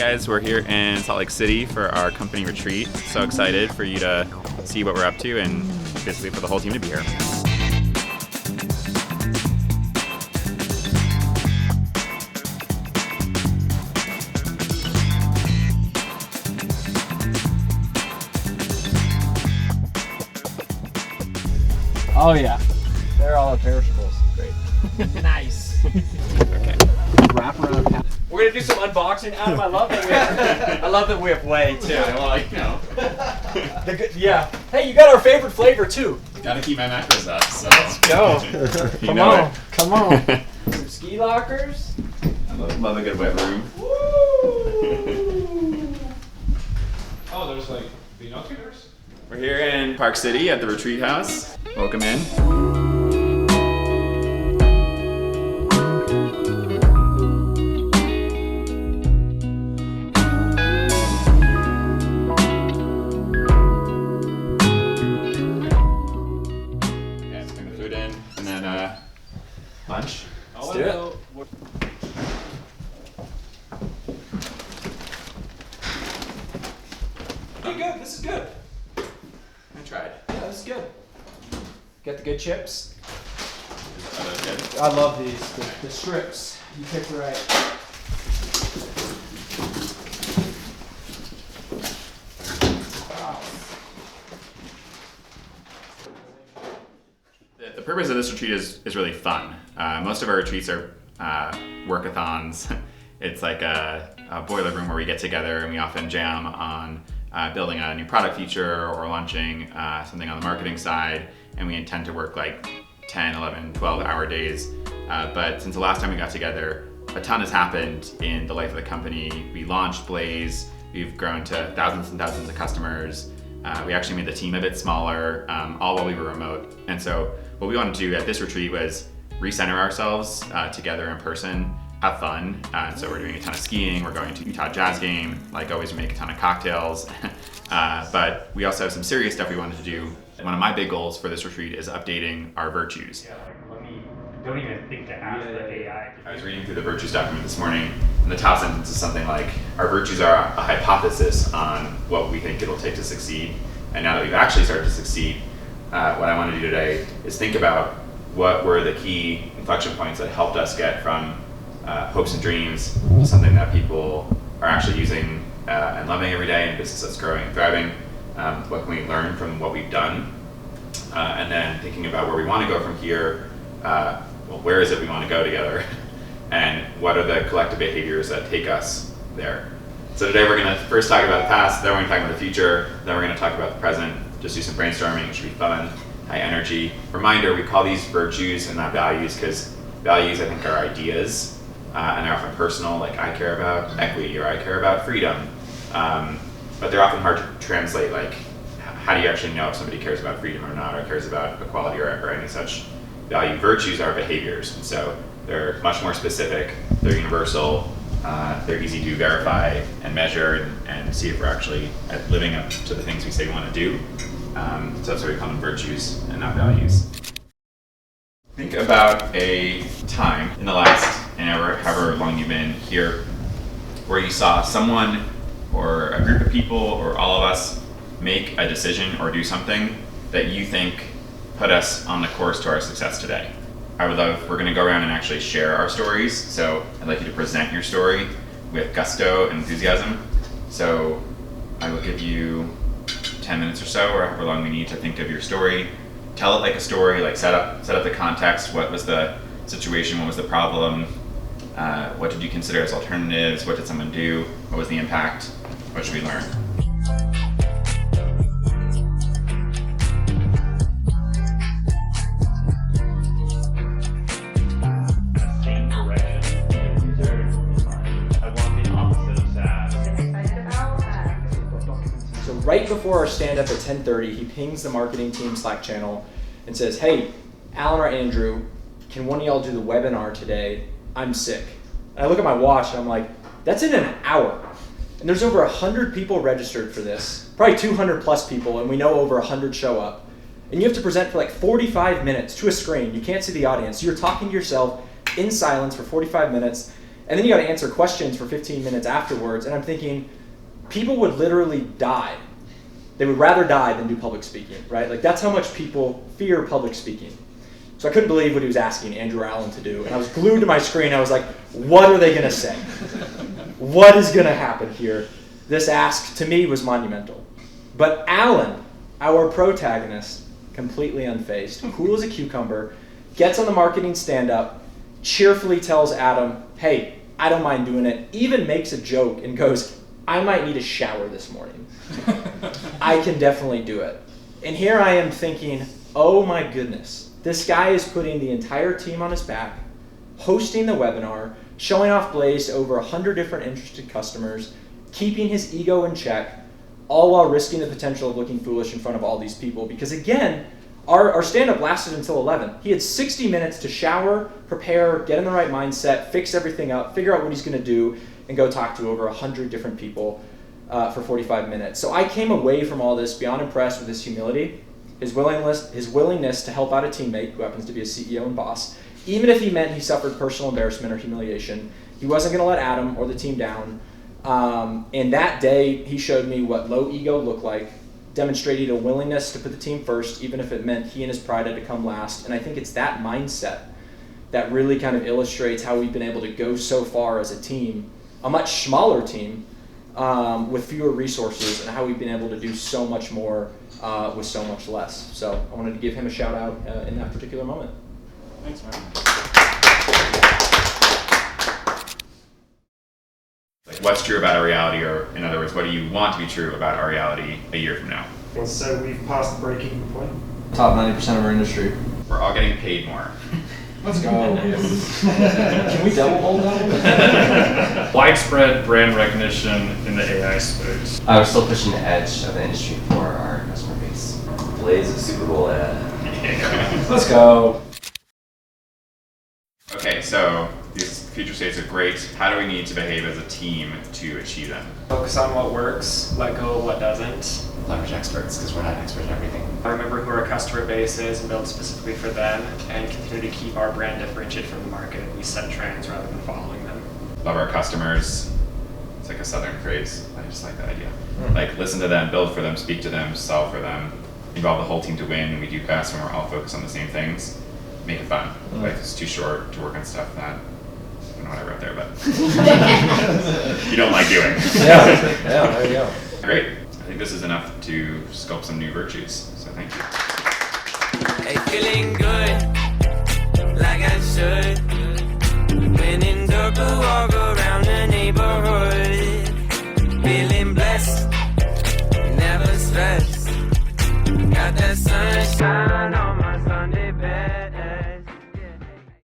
guys, we're here in Salt Lake City for our company retreat. So excited for you to see what we're up to and basically for the whole team to be here. Oh yeah, they're all perishables. Great. Nice. Okay. Wrap around. We're gonna do some unboxing. Adam, I love that we have whey too. Yeah, well, you know. Yeah. Hey, you got our favorite flavor too. Gotta keep my macros up, so. Let's go. You know it. Come on. Some ski lockers. I love a good wet room. Woo! Oh, there's like binoculars? We're here in Park City at the retreat house. Welcome in. Lunch. Let's do it. Pretty good. This is good. I tried. Yeah, this is good. Got the good chips. Are those good? I love these. The strips. You picked right. Wow. The purpose of this retreat is really fun. Most of our retreats are workathons. It's like a boiler room where we get together and we often jam on building a new product feature or launching something on the marketing side, and we intend to work like 10, 11, 12-hour days. But since the last time we got together, a ton has happened in the life of the company. We launched Blaze, we've grown to thousands and thousands of customers. We actually made the team a bit smaller, all while we were remote. And so what we wanted to do at this retreat was recenter ourselves together in person, have fun. So we're doing a ton of skiing, we're going to Utah Jazz game, like always we make a ton of cocktails. But we also have some serious stuff we wanted to do. One of my big goals for this retreat is updating our virtues. Yeah, like, don't even think to ask the AI. I was reading through the virtues document this morning, and the top sentence is something like, our virtues are a hypothesis on what we think it'll take to succeed. And now that we've actually started to succeed, what I want to do today is think about what were the key inflection points that helped us get from hopes and dreams to something that people are actually using and loving every day, and business that's growing and thriving. What can we learn from what we've done? And then thinking about where we want to go from here. Well, where is it we want to go together? And what are the collective behaviors that take us there? So today we're going to first talk about the past, then we're going to talk about the future, then we're going to talk about the present, just do some brainstorming, it should be fun, high energy. Reminder, we call these virtues and not values because values I think are ideas and they're often personal, like I care about equity or I care about freedom. But they're often hard to translate, like how do you actually know if somebody cares about freedom or not, or cares about equality or any such value. Virtues are behaviors, and so they're much more specific, they're universal, they're easy to verify and measure and see if we're actually living up to the things we say we want to do. So that's why we call them virtues and not values. Think about a time in the last, however long you've been here, where you saw someone or a group of people or all of us make a decision or do something that you think put us on the course to our success today. We're going to go around and actually share our stories. So I'd like you to present your story with gusto and enthusiasm. So I will give you 10 minutes or so, or however long we need to think of your story. Tell it like a story, like set up the context. What was the situation? What was the problem? What did you consider as alternatives? What did someone do? What was the impact? What should we learn? Right before our stand-up at 10:30, he pings the marketing team Slack channel and says, hey, Alan or Andrew, can one of y'all do the webinar today? I'm sick. And I look at my watch and I'm like, that's in an hour. And there's over 100 people registered for this, probably 200 plus people, and we know over 100 show up. And you have to present for like 45 minutes to a screen. You can't see the audience. You're talking to yourself in silence for 45 minutes, And then you got to answer questions for 15 minutes afterwards. And I'm thinking, people would literally die. They would rather die than do public speaking, right? Like that's how much people fear public speaking. So I couldn't believe what he was asking Andrew or Alan to do. And I was glued to my screen. I was like, what are they going to say? What is going to happen here? This ask to me was monumental. But Alan, our protagonist, completely unfazed, cool as a cucumber, gets on the marketing stand-up, cheerfully tells Adam, hey, I don't mind doing it, even makes a joke and goes, I might need a shower this morning. I can definitely do it. And here I am thinking, oh my goodness, this guy is putting the entire team on his back, hosting the webinar, showing off Blaze to over 100 different interested customers, keeping his ego in check, all while risking the potential of looking foolish in front of all these people. Because again, our stand-up lasted until 11. He had 60 minutes to shower, prepare, get in the right mindset, fix everything up, figure out what he's going to do, and go talk to over 100 different people for 45 minutes. So I came away from all this beyond impressed with his humility, his willingness to help out a teammate who happens to be a CEO and boss, even if he meant he suffered personal embarrassment or humiliation. He wasn't going to let Adam or the team down. And that day, he showed me what low ego looked like, demonstrated a willingness to put the team first, even if it meant he and his pride had to come last. And I think it's that mindset that really kind of illustrates how we've been able to go so far as a team, a much smaller team, with fewer resources, and how we've been able to do so much more with so much less. So I wanted to give him a shout out in that particular moment. Thanks, man. Like, what's true about our reality, or in other words, what do you want to be true about our reality a year from now? So we've passed the break-even point. Top 90% of our industry. We're all getting paid more. Let's go. Can we double hold that? Widespread brand recognition in the AI space. We're still pushing the edge of the industry for our customer base. Blaze a Super Bowl ad. Let's go. Okay, so these future states are great. How do we need to behave as a team to achieve them? Focus on what works, let go of what doesn't. Leverage experts, because we're not experts in everything. Remember who our customer base is and build specifically for them, and continue to keep our brand differentiated from the market. We set trends rather than following them. Love our customers. It's like a southern phrase. I just like that idea. Like, listen to them, build for them, speak to them, solve for them. Involve the whole team to win, and we do best when we're all focused on the same things. Make it fun. Life is too short to work on stuff that, I don't know what I wrote there, but you don't like doing. Yeah, there you go. Great. I think this is enough to sculpt some new virtues, so thank you. Hey, feeling good, like I should. When in dark, walk around the neighborhood. Feeling blessed, never stressed. Got that sunshine.